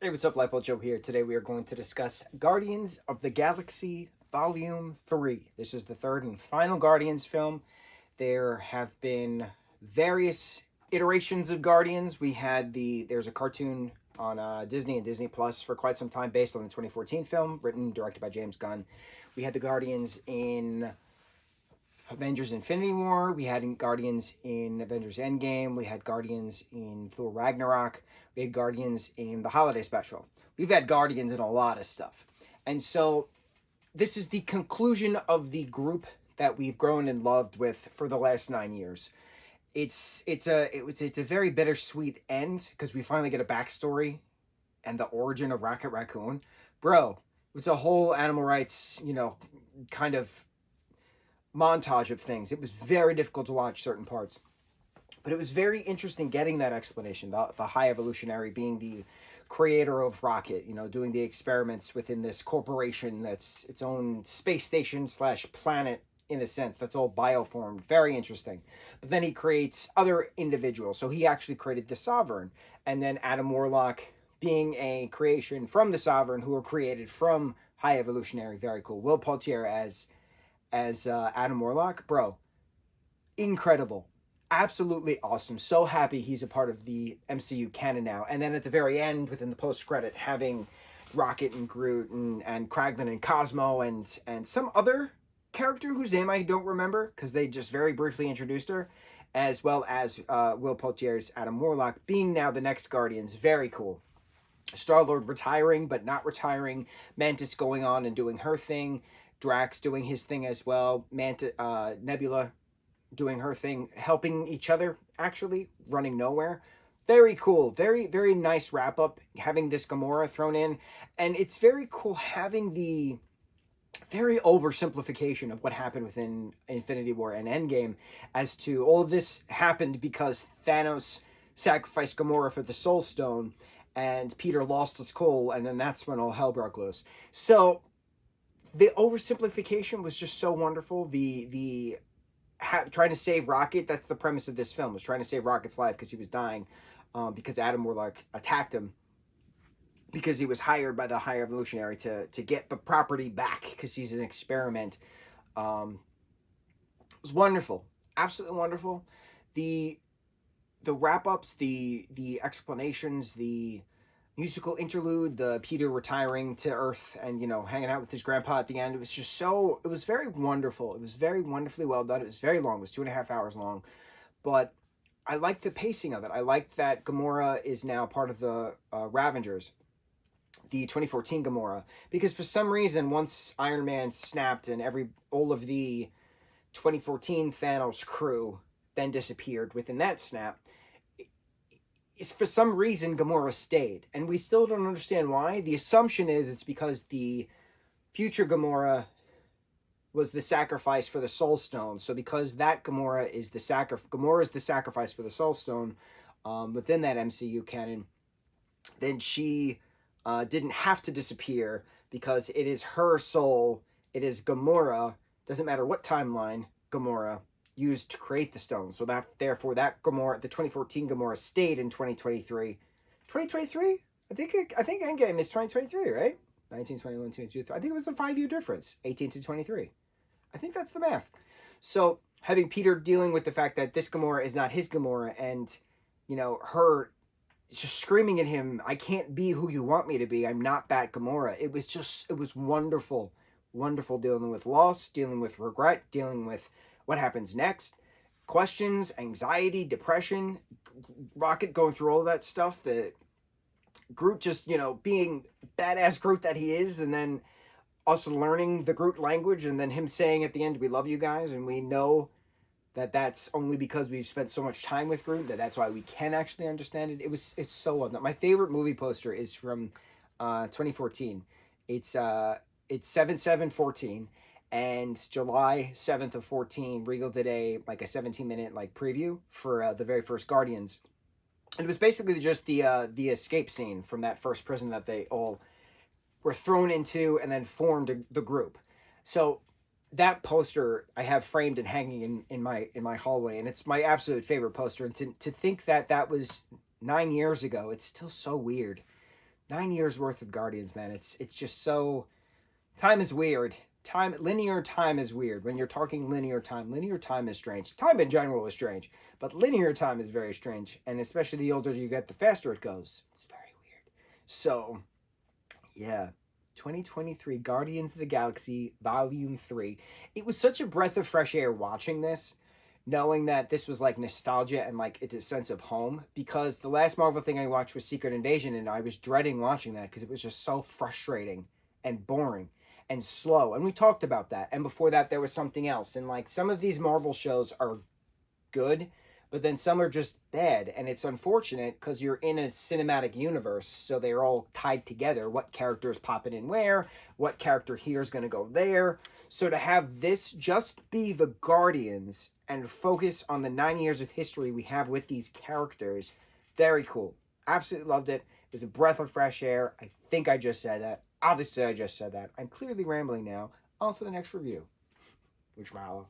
Hey, what's up, lightboltjoe here. Today we are going to discuss Guardians of the Galaxy Volume 3. This is the third and final Guardians film. There have been various iterations of Guardians. There's a cartoon on Disney and Disney Plus for quite some time based on the 2014 film, written and directed by James Gunn. We had the Guardians in Avengers Infinity War. We had Guardians in Avengers Endgame. We had Guardians in Thor Ragnarok. We had Guardians in the holiday special. We've had Guardians in a lot of stuff. And so this is the conclusion of the group that we've grown and loved with for the last 9 years. It's a very bittersweet end because we finally get a backstory and the origin of Rocket Raccoon. Bro, it's a whole animal rights, kind of montage of things. It was very difficult to watch certain parts, but it was very interesting getting that explanation. The High Evolutionary being the creator of Rocket, doing the experiments within this corporation that's its own space station slash planet in a sense. That's all bioformed. Very interesting. But then he creates other individuals. So he actually created the Sovereign, and then Adam Warlock being a creation from the Sovereign who were created from High Evolutionary. Very cool. Will Poultier as Adam Warlock, bro, incredible, absolutely awesome. So happy he's a part of the MCU canon now. And then at the very end, within the post credit, having Rocket and Groot and Kraglin and Cosmo and some other character whose name I don't remember because they just very briefly introduced her, as well as Will Poultier's Adam Warlock being now the next Guardians. Very cool. Star-Lord retiring but not retiring, Mantis going on and doing her thing, Drax doing his thing as well, Nebula doing her thing, helping each other, actually, running nowhere. Very cool. Very, very nice wrap-up, having this Gamora thrown in. And it's very cool having the very oversimplification of what happened within Infinity War and Endgame as to all of this happened because Thanos sacrificed Gamora for the Soul Stone, and Peter lost his coal, and then that's when all hell broke loose. So the oversimplification was just so wonderful. Trying to save Rocket, that's the premise of this film, was trying to save Rocket's life because he was dying, because Adam Warlock attacked him because he was hired by the High Evolutionary to get the property back because he's an experiment. It was wonderful, absolutely wonderful. The wrap-ups, the explanations, the musical interlude, the Peter retiring to Earth and, hanging out with his grandpa at the end. It was very wonderful. It was very wonderfully well done. It was very long. It was 2.5 hours long. But I liked the pacing of it. I liked that Gamora is now part of the Ravengers, the 2014 Gamora. Because for some reason, once Iron Man snapped and all of the 2014 Thanos crew then disappeared within that snap, for some reason Gamora stayed, and we still don't understand why. The assumption is it's because the future Gamora was the sacrifice for the Soul Stone. So because that Gamora is the sacrifice for the Soul Stone within that MCU canon, then she didn't have to disappear because it is her soul. It is Gamora. Doesn't matter what timeline Gamora used to create the stone. So therefore that Gamora, the 2014 Gamora, stayed in 2023. 2023? I think Endgame is 2023, right? 19, 21, 22, I think it was a 5-year difference, 18 to 23. I think that's the math. So having Peter dealing with the fact that this Gamora is not his Gamora, and her just screaming at him, "I can't be who you want me to be. I'm not that Gamora." It was wonderful, wonderful, dealing with loss, dealing with regret, dealing with what happens next, questions, anxiety, depression, Rocket going through all that stuff, the Groot just, being badass Groot that he is, and then also learning the Groot language, and then him saying at the end, "We love you guys," and we know that that's only because we've spent so much time with Groot, that's why we can actually understand it. It's so well done. My favorite movie poster is from 2014. It's 7/7/14, and July 7th of 14, Regal did a 17-minute preview for the very first Guardians. And it was basically just the escape scene from that first prison that they all were thrown into and then formed the group. So that poster I have framed and hanging in my hallway, and it's my absolute favorite poster. And to think that was 9 years ago, it's still so weird 9 years worth of Guardians, man. It's just so, time is weird. Linear time is weird. When you're talking linear time is strange. Time in general is strange, but linear time is very strange, and especially the older you get, the faster it goes. It's very weird. So, yeah, 2023 Guardians of the Galaxy Volume 3. It was such a breath of fresh air watching this, knowing that this was like nostalgia and like it's a sense of home, because the last Marvel thing I watched was Secret Invasion, and I was dreading watching that because it was just so frustrating and boring and slow. And we talked about that. And before that, there was something else. And like some of these Marvel shows are good, but then some are just bad. And it's unfortunate because you're in a cinematic universe, so they're all tied together. What character is popping in where? What character here is going to go there? So to have this just be the Guardians and focus on the 9 years of history we have with these characters, very cool. Absolutely loved it. It was a breath of fresh air. I think I just said that. Obviously, I just said that. I'm clearly rambling now. On to the next review. Which mahalo.